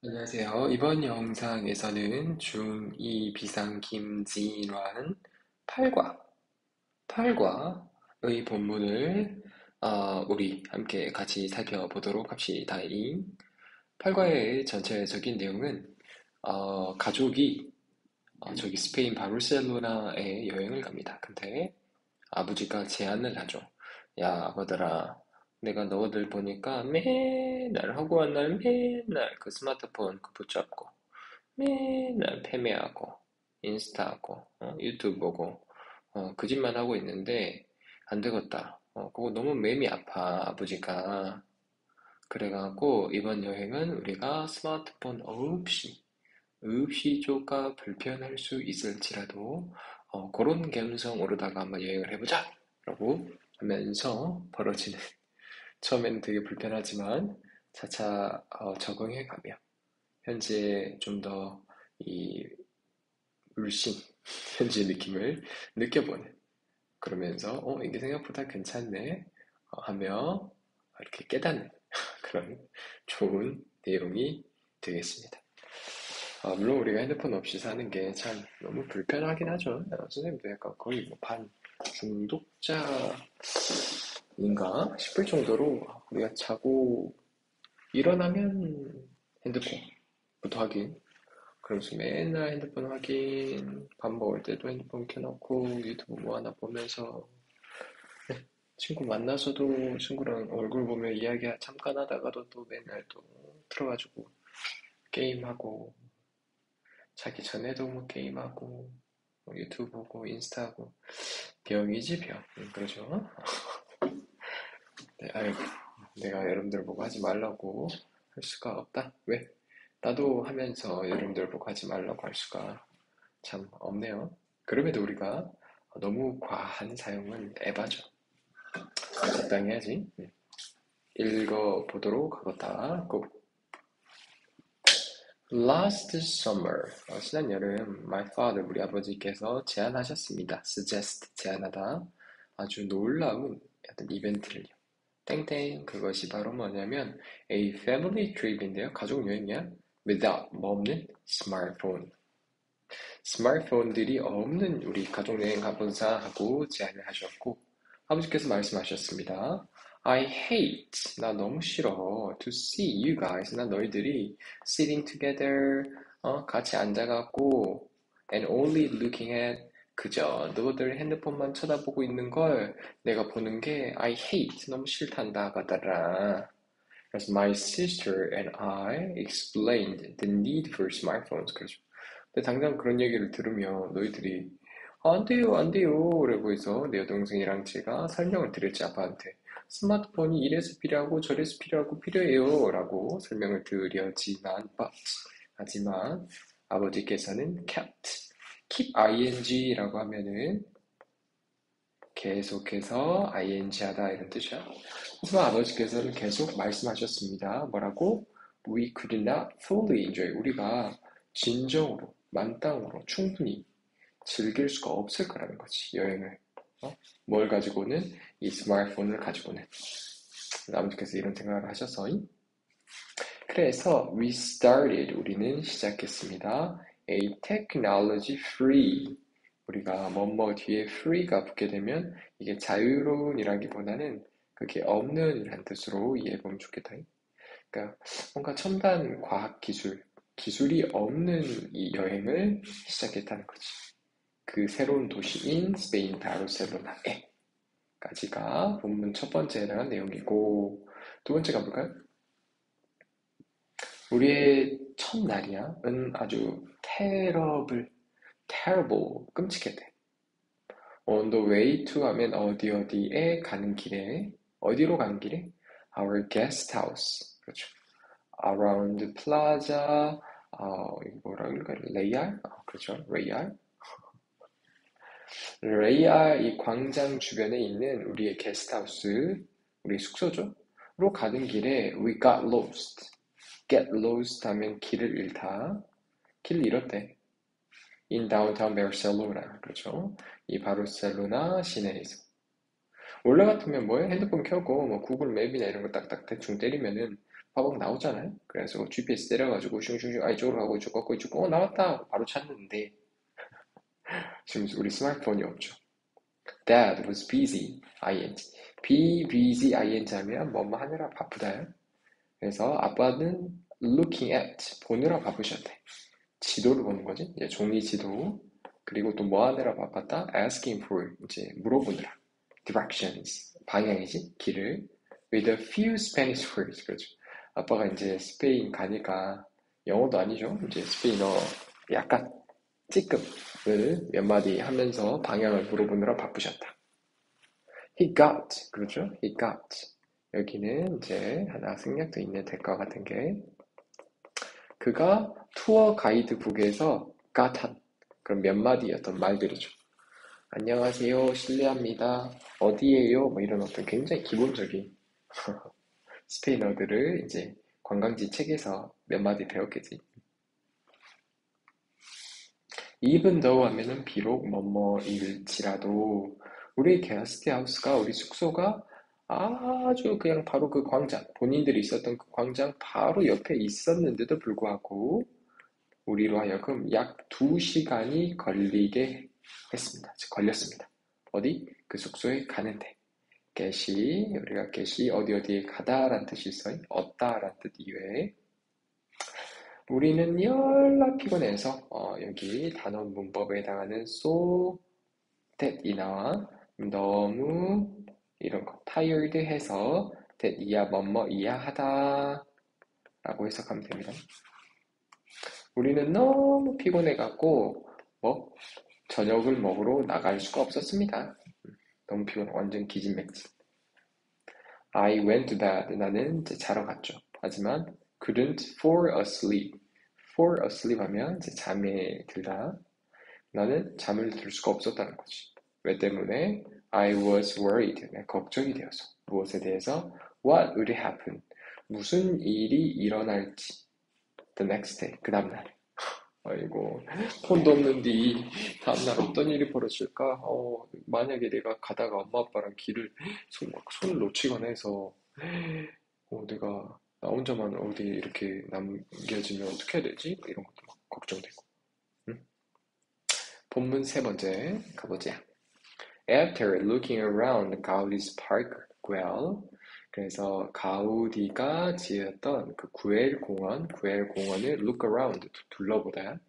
안녕하세요. 이번 영상에서는 중2 비상 김진환 8과의 본문을 우리 함께 같이 살펴보도록 합시다. 8과의 전체적인 내용은 가족이 저기 스페인 바르셀로나에 여행을 갑니다. 근데 아버지가 제안을 하죠. 야, 아버들아, 내가 너희들 보니까 맨날 허구한 날 맨날 그 스마트폰 그 붙잡고 맨날 패매하고 인스타하고 유튜브 보고 그 짓만 하고 있는데 안 되겠다. 그거 너무 마음이 아파 아버지가. 그래갖고 이번 여행은 우리가 스마트폰 없이 조금 불편할 수 있을지라도 그런 감성으로다가 한번 여행을 해보자 라고 하면서 벌어지는 처음에는 되게 불편하지만 차차 적응해가며 현재 좀 더 이 물씬 현지 느낌을 느껴보는 그러면서 이게 생각보다 괜찮네 하며 이렇게 깨닫는 그런 좋은 내용이 되겠습니다. 물론 우리가 핸드폰 없이 사는 게 참 너무 불편하긴 하죠. 선생님도 약간 거의 뭐 반 중독자인가 싶을 정도로 우리가 자고 일어나면 핸드폰부터 확인. 그러면서 맨날 핸드폰 확인, 밥 먹을 때도 핸드폰 켜놓고 유튜브 뭐 하나 보면서 친구 만나서도 친구랑 얼굴 보며 이야기 잠깐 하다가도 또 맨날 또 틀어가지고 게임하고 자기 전에도 뭐 게임하고 뭐 유튜브 보고 인스타하고 병이지 병. 그러죠. 네, 아이고 내가 여러분들 보고 하지 말라고 할 수가 없다. 왜? 나도 하면서 여러분들 보고 하지 말라고 할 수가 참 없네요. 그럼에도 우리가 너무 과한 사용은 에바죠. 적당히 해야지. 읽어보도록 하겠다. 꼭. Last summer, 지난 여름, my father, 우리 아버지께서 제안하셨습니다. suggest, 제안하다. 아주 놀라운 어떤 이벤트를요. 땡땡, 그것이 바로 뭐냐면 a family trip인데요. 가족 여행이야. without, 뭐 없는 smartphone. 스마트폰들이 없는 우리 가족 여행 가보자 하고 제안을 하셨고 아버지께서 말씀하셨습니다. I hate, 나 너무 싫어. To see you guys, 나 너희들이 sitting together, 같이 앉아갖고 and only looking at, 그저 너희들 핸드폰만 쳐다보고 있는 걸 내가 보는 게 I hate, 너무 싫단다 하더라. 그래서 my sister and I explained the need for smartphones. 그래서 근데 당장 그런 얘기를 들으면 너희들이 안 돼요, 안 돼요. 라고 해서 내 여동생이랑 제가 설명을 드렸지, 아빠한테. 스마트폰이 이래서 필요하고 저래서 필요하고 필요해요. 라고 설명을 드렸지만, 하지만 아버지께서는 keep ing라고 하면은 계속해서 ing 하다 이런 뜻이야. 하지만 아버지께서는 계속 말씀하셨습니다. 뭐라고? We could not fully enjoy. 우리가 진정으로, 만땅으로, 충분히 즐길 수가 없을 거라는 거지, 여행을. 뭘 가지고는? 이 스마트폰을 가지고는. 아버지께서 이런 생각을 하셔서 그래서 we started, 우리는 시작했습니다. A technology free. 우리가 뭐뭐 뒤에 free가 붙게 되면 이게 자유로운이라기보다는 그게 없는 이란 뜻으로 이해해보면 좋겠다. 그러니까 뭔가 첨단 과학 기술이 없는 이 여행을 시작했다는 거지. 그 새로운 도시인 스페인 바르셀로나에까지가 본문 첫 번째에 해당한 내용이고 두 번째 가볼까요? 우리의 첫날이야 은 아주 terrible, 끔찍했대. On the way to 하면 어디에 가는 길에, 어디로 가는 길에? Our guest house. 그렇죠. Around the plaza, 이거 뭐라 그럴까요? 레이알? 그렇죠. 레이알 이 광장 주변에 있는 우리의 게스트하우스, 우리 숙소죠? 로 가는 길에 we got lost. get lost 하면 길을 잃다. 길을 잃었대. in downtown Barcelona. 그렇죠. 이 바르셀로나 시내에서. 원래 같으면 뭐해? 핸드폰 켜고 뭐 구글 맵이나 이런 거 딱딱 대충 때리면은 빠박 나오잖아요. 그래서 GPS 때려가지고 슝슝슝 이쪽으로 가고 이쪽 꺾고 이쪽 나왔다 바로 찾는데 지금 우리 스마트폰이 없죠. Dad was busy, ing. be busy, ing 하면 뭐뭐 하느라 바쁘다요. 그래서 아빠는 looking at, 보느라 바쁘셨대. 지도를 보는 거지. 이제 종이 지도. 그리고 또 뭐 하느라 바빴다? asking for, 이제 물어보느라. directions, 방향이지, 길을. with a few Spanish words, 그렇죠. 아빠가 이제 스페인 가니까 영어도 아니죠. 이제 스페인어 약간 찌끔을 몇 마디 하면서 방향을 물어보느라 바쁘셨다. He got, 그렇죠? He got. 여기는 이제 하나 생략도 있는 대과 같은 게 그가 투어 가이드북에서 got 한 그런 몇 마디 어떤 말들이죠. 안녕하세요, 실례합니다. 어디에요? 뭐 이런 어떤 굉장히 기본적인 스페인어들을 이제 관광지 책에서 몇 마디 배웠겠지. Even though 하면은 비록 뭐뭐일지라도 우리 게스트하우스가 우리 숙소가 아주 그냥 바로 그 광장 본인들이 있었던 그 광장 바로 옆에 있었는데도 불구하고 우리로 하여금 약 2시간이 걸리게 했습니다. 즉 걸렸습니다. 어디? 그 숙소에 가는데 우리가 get이 어디에 가다라는 뜻이 있어요. 얻다라는 뜻 이외에 우리는 열나 피곤해서 여기 단어 문법에 해당하는 so that 이나와 너무 이런 거 tired 해서 that 이야 뭐뭐이야 하다 라고 해석하면 됩니다. 우리는 너무 피곤해갖고 저녁을 먹으러 나갈 수가 없었습니다. 너무 피곤해. 완전 기진맥진. I went to bed. 나는 이제 자러 갔죠. 하지만 couldn't fall asleep. fall asleep 하면 이제 잠에 들다. 나는 잠을 들 수가 없었다는 거지. 왜 때문에? I was worried. 걱정이 되어서. 무엇에 대해서? What would happen? 무슨 일이 일어날지. The next day. 그 다음날. 아이고, 폰도 없는데 다음날 어떤 일이 벌어질까? 만약에 내가 가다가 엄마 아빠랑 길을 손을 놓치거나 해서 내가 나 혼자만 어디 이렇게 남겨지면 어떻게 해야 되지? 이런 것도 막 걱정되고. 응? 본문 세 번째 가보자. After looking around Gaudi's park, well, 그래서 가우디가 지었던 그 구엘 공원을 look around, 둘러보다.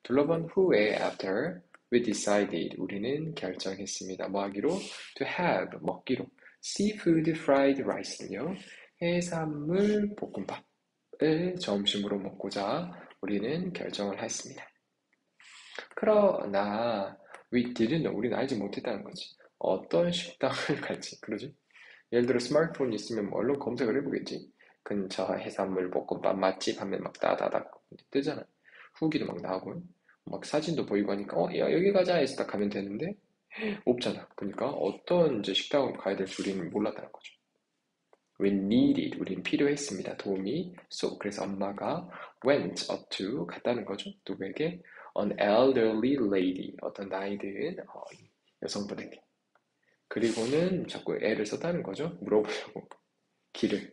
둘러본 후에 after we decided, 우리는 결정했습니다. 뭐 하기로? To have, 먹기로. seafood fried rice는요, 해산물 볶음밥을 점심으로 먹고자 우리는 결정을 했습니다. 그러나 we didn't know, 우리는 알지 못했다는 거지. 어떤 식당을 갈지, 그러지? 예를 들어 스마트폰 있으면 얼른 검색을 해보겠지. 근처 해산물 볶음밥 맛집 하면 막 따다닥 뜨잖아. 후기도 막 나오고 막 사진도 보이고 하니까 야 여기 가자 해서 딱 가면 되는데 없잖아. 그러니까 어떤 이제 식당을 가야 될지 우리는 몰랐다는 거죠. We needed, 우린 필요했습니다. 도움이. So, 그래서 엄마가 went up to, 갔다는 거죠. 누구에게? An elderly lady, 어떤 나이 든 여성분에게. 그리고는 자꾸 애를 썼다는 거죠. 물어보려고. 길을.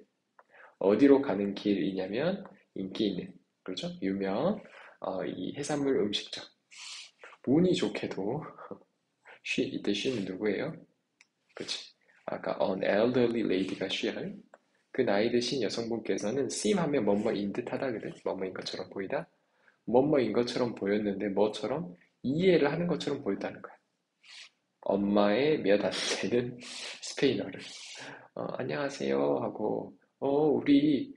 어디로 가는 길이냐면 인기 있는, 그렇죠? 유명 이 해산물 음식점. 운이 좋게도 이때 she는 누구예요? 그렇지. 아까 an elderly lady가 she를 그 나이 드신 여성분께서는 seem 하면 뭐뭐인 듯하다 그래. 뭐뭐인 것처럼 보이다. 뭐뭐인 것처럼 보였는데 뭐처럼? 이해를 하는 것처럼 보였다는 거야. 엄마의 몇 안 되는 스페인어를 안녕하세요 하고 우리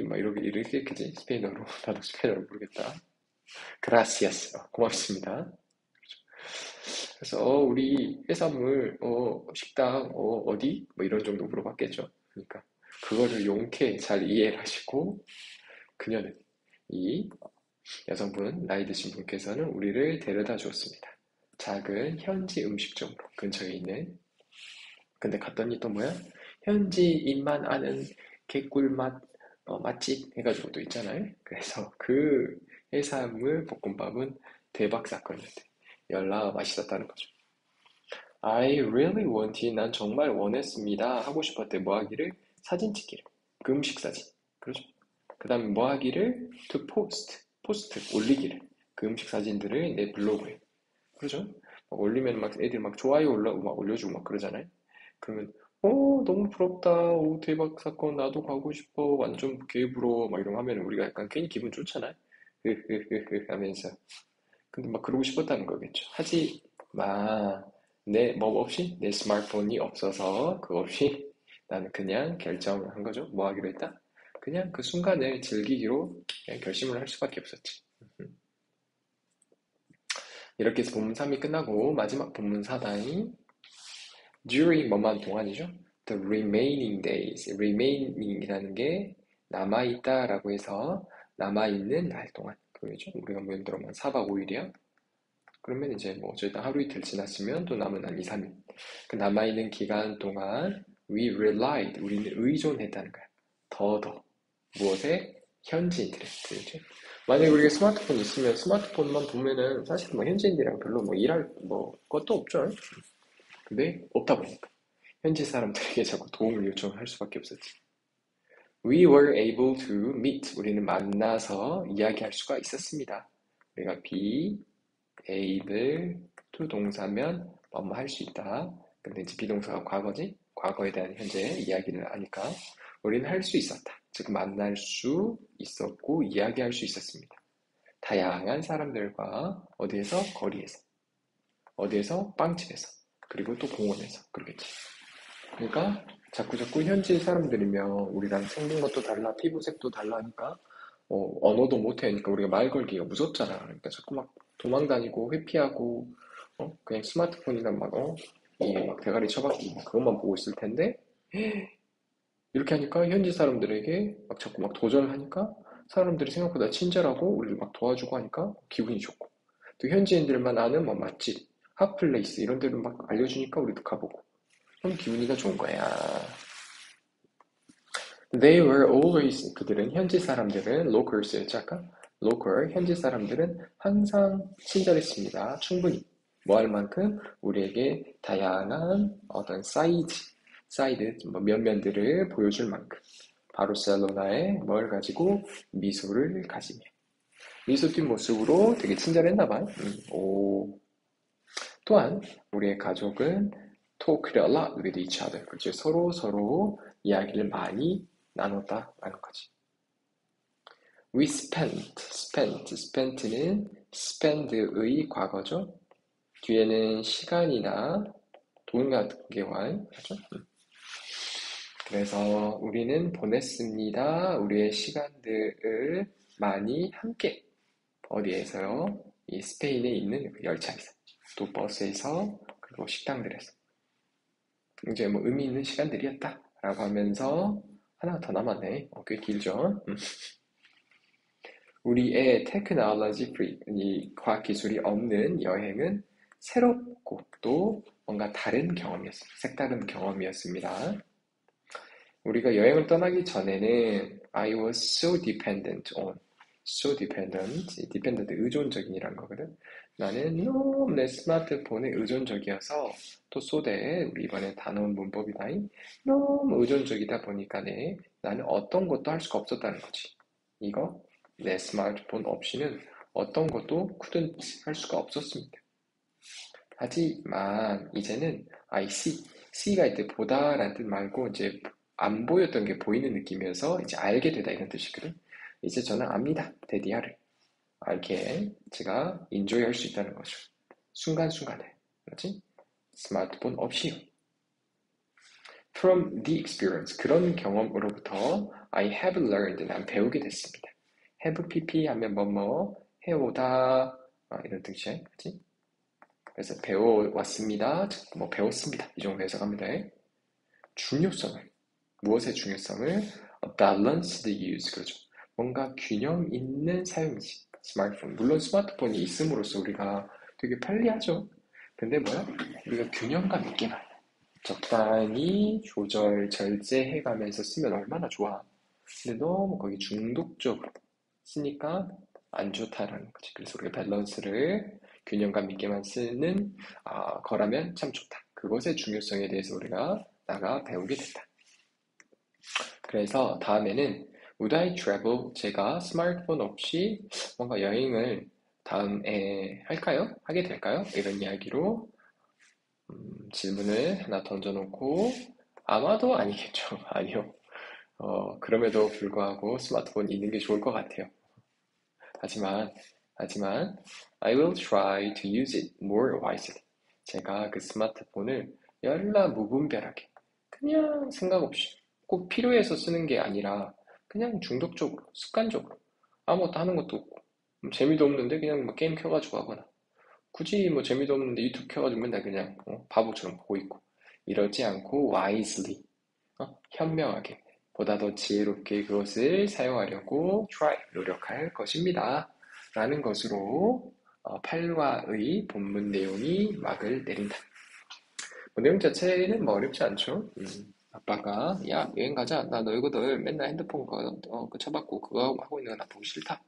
막 이렇게 그지 스페인어로 나도 스페인어로 모르겠다. gracias 고맙습니다. 그래서 우리 해산물 식당 어디 뭐 이런 정도 물어봤겠죠. 그러니까 그거를 용케 잘 이해를 하시고 그녀는 이 여성분 나이 드신 분께서는 우리를 데려다 주었습니다. 작은 현지 음식점으로 근처에 있는. 근데 갔더니 또 뭐야? 현지인만 아는 개꿀맛 맛집 해가지고 또 있잖아요. 그래서 그 해산물 볶음밥은 대박 사건이었대. 열나 맛있었다는 거죠. I really wanted, 난 정말 원했습니다. 하고 싶었대. 뭐 하기를? 사진 찍기를. 그 음식 사진. 그렇죠? 그 다음에 뭐 하기를? to post, 올리기를. 그 음식 사진들을 내 블로그에. 그렇죠? 막 올리면 막 애들 막 좋아요 막 올려주고 막 그러잖아요. 그러면 너무 부럽다. 오 대박 사건 나도 가고 싶어. 완전 개부러워. 막 이런 거 하면 우리가 약간 괜히 기분 좋잖아요. 하면서 근데 막 그러고 싶었다는 거겠죠. 하지만 내 뭐 없이 내 스마트폰이 없어서 그거 없이 나는 그냥 결정을 한 거죠. 뭐 하기로 했다? 그냥 그 순간을 즐기기로 그냥 결심을 할 수밖에 없었지. 이렇게 해서 본문 3이 끝나고 마지막 본문 4단이 during 뭐만 동안이죠. The remaining days. remaining이라는 게 남아있다라고 해서 남아있는 날 동안. 그거죠. 우리가 뭐 예를 들어 4박 5일이야. 그러면 이제 뭐 어쨌든 하루 이틀 지났으면 또 남은 한 2, 3일. 그 남아있는 기간 동안 we relied. 우리는 의존했다는 거야. 더. 무엇에? 현지인들에. 그렇죠? 만약에 우리가 스마트폰 있으면 스마트폰만 보면은 사실 뭐 현지인들이랑 별로 뭐 일할 뭐 것도 없죠. 근데 없다 보니까 현지 사람들에게 자꾸 도움을 요청할 수밖에 없었지. We were able to meet. 우리는 만나서 이야기할 수가 있었습니다. 우리가 be able to 동사면 뭐뭐 할 수 있다. 근데 이제 비동사가 과거지. 과거에 대한 현재 이야기를 하니까 우리는 할 수 있었다. 즉 만날 수 있었고 이야기할 수 있었습니다. 다양한 사람들과 어디에서? 거리에서. 어디에서? 빵집에서. 그리고 또 공원에서. 그러겠지. 그러니까 자꾸 현지 사람들이면 우리랑 생긴 것도 달라, 피부색도 달라니까 언어도 못해. 그러니까 우리가 말 걸기가 무섭잖아. 그러니까 자꾸 막 도망다니고 회피하고 그냥 스마트폰이나 막 이게 막 대가리 쳐박고 막 그것만 보고 있을 텐데 이렇게 하니까 현지 사람들에게 막 자꾸 막 도전하니까 사람들이 생각보다 친절하고 우리를 막 도와주고 하니까 기분이 좋고 또 현지인들만 아는 막 맛집, 핫플레이스 이런 데를 막 알려주니까 우리도 가보고 그럼 기분이가 좋은 거야. They were always 그들은 현지 사람들은 locals였죠 아까? local 현지 사람들은 항상 친절했습니다. 충분히 뭐 할 만큼 우리에게 다양한 어떤 사이드 뭐 면면들을 보여줄 만큼 바르셀로나에 뭘 가지고 미소를 가지며 미소 띈 모습으로 되게 친절했나 봐요. 오. 또한 우리의 가족은 talked a lot with each other. 그렇죠. 서로 이야기를 많이 나눴다라는 거지. We spent는 spend의 과거죠. 뒤에는 시간이나 돈 같은 게 와요. 그래서 우리는 보냈습니다. 우리의 시간들을 많이 함께 어디에서요? 이 스페인에 있는 열차에서 또 버스에서 그리고 식당들에서 굉장히 뭐 의미 있는 시간들이었다라고 하면서 하나 더 남았네. 꽤 길죠? 우리의 테크놀로지 프리, 이 과학기술이 없는 여행은 새롭고 또 뭔가 다른 경험이었습니다. 색다른 경험이었습니다. 우리가 여행을 떠나기 전에는 I was so dependent on, so dependent 의존적인이란 거거든. 나는 너무 내 스마트폰에 의존적이어서 또 소대 우리 이번에 단어원 문법이다잉 너무 의존적이다 보니까 나는 어떤 것도 할 수가 없었다는 거지. 이거 내 스마트폰 없이는 어떤 것도 couldn't 할 수가 없었습니다. 하지만 이제는 I see가 이때 보다라는 뜻 말고 이제 안 보였던 게 보이는 느낌이어서 이제 알게 되다 이런 뜻이거든. 이제 저는 압니다. 데디아를 알게 제가 인조이 할 수 있다는 거죠. 순간순간에 그렇지? 스마트폰 없이요. From the experience 그런 경험으로부터 I have learned 난 배우게 됐습니다. have pp 하면 뭐뭐 해오다 이런 뜻이에요. 그렇지? 그래서 배워왔습니다. 즉 뭐 배웠습니다. 이 정도 해석합니다. 중요성을 무엇의 중요성을 a balanced use 그렇죠. 뭔가 균형 있는 사용이지. 스마트폰 물론 스마트폰이 있음으로써 우리가 되게 편리하죠. 근데 뭐야? 우리가 균형감 있게만 적당히 조절 절제해가면서 쓰면 얼마나 좋아. 근데 너무 거기 중독적으로 쓰니까 안 좋다라는 거지. 그래서 우리가 밸런스를 균형감 있게만 쓰는 거라면 참 좋다. 그것의 중요성에 대해서 우리가 나가 배우게 됐다. 그래서 다음에는 Would I travel? 제가 스마트폰 없이 뭔가 여행을 다음에 할까요? 하게 될까요? 이런 이야기로 질문을 하나 던져놓고 아마도 아니겠죠. 아니요. 그럼에도 불구하고 스마트폰 있는 게 좋을 것 같아요. 하지만, 하지만, I will try to use it more wisely. 제가 그 스마트폰을 열나무분별하게, 그냥 생각 없이, 꼭 필요해서 쓰는 게 아니라, 그냥 중독적으로, 습관적으로, 아무것도 하는 것도 없고, 재미도 없는데 그냥 뭐 게임 켜가지고 하거나, 굳이 뭐 재미도 없는데 유튜브 켜가지고 맨날 그냥 바보처럼 보고 있고, 이러지 않고 wisely, 현명하게, 보다 더 지혜롭게 그것을 사용하려고 try, 노력할 것입니다. 라는 것으로 8과의 본문 내용이 막을 내린다. 뭐 내용 자체는 뭐 어렵지 않죠. 아빠가 야 여행 가자. 나 너희들 맨날 핸드폰 그 쳐받고 그거 하고 있는 거 나 보기 싫다.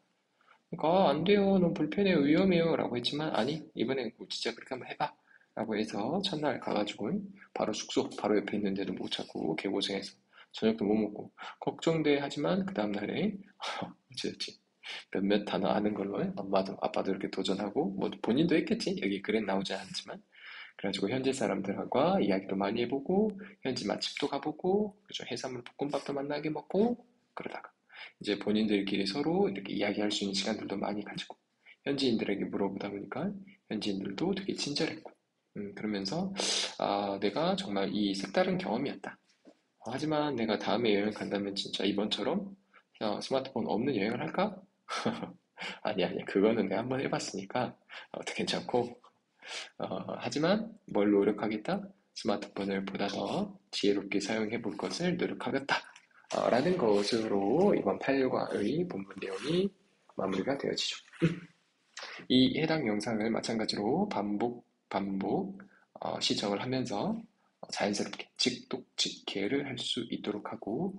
그러니까 안 돼요. 너무 불편해요. 위험해요. 라고 했지만 아니 이번엔 진짜 그렇게 한번 해봐. 라고 해서 첫날 가가지고 바로 숙소 바로 옆에 있는데도 못 찾고 개고생해서 저녁도 못 먹고 걱정돼 하지만 그 다음날에 어찌됐지 몇몇 단어 아는 걸로 엄마도 아빠도 이렇게 도전하고 뭐 본인도 했겠지 여기 글엔 나오지 않지만 그래가지고 현지 사람들과 이야기도 많이 해보고 현지 맛집도 가보고 그죠 해산물 볶음밥도 만나게 먹고 그러다가 이제 본인들끼리 서로 이렇게 이야기할 수 있는 시간들도 많이 가지고 현지인들에게 물어보다 보니까 현지인들도 되게 친절했고 그러면서 내가 정말 이 색다른 경험이었다. 하지만 내가 다음에 여행 간다면 진짜 이번처럼 스마트폰 없는 여행을 할까? 아니 아니 그거는 내가 한번 해봤으니까 괜찮고 하지만 뭘 노력하겠다? 스마트폰을 보다 더 지혜롭게 사용해 볼 것을 노력하겠다. 라는 것으로 이번 8과의 본문 내용이 마무리가 되어지죠. 이 해당 영상을 마찬가지로 반복 시청을 하면서 자연스럽게 직독직해를 할 수 있도록 하고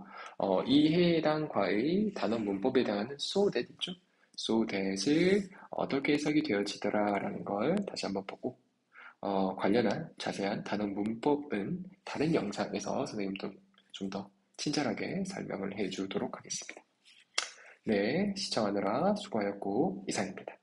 이 해당 과의 단어 문법에 해당하는 so that 있죠? so that을 어떻게 해석이 되어지더라 라는 걸 다시 한번 보고 관련한 자세한 단어 문법은 다른 영상에서 선생님도 좀 더 친절하게 설명을 해주도록 하겠습니다. 네, 시청하느라 수고하였고 이상입니다.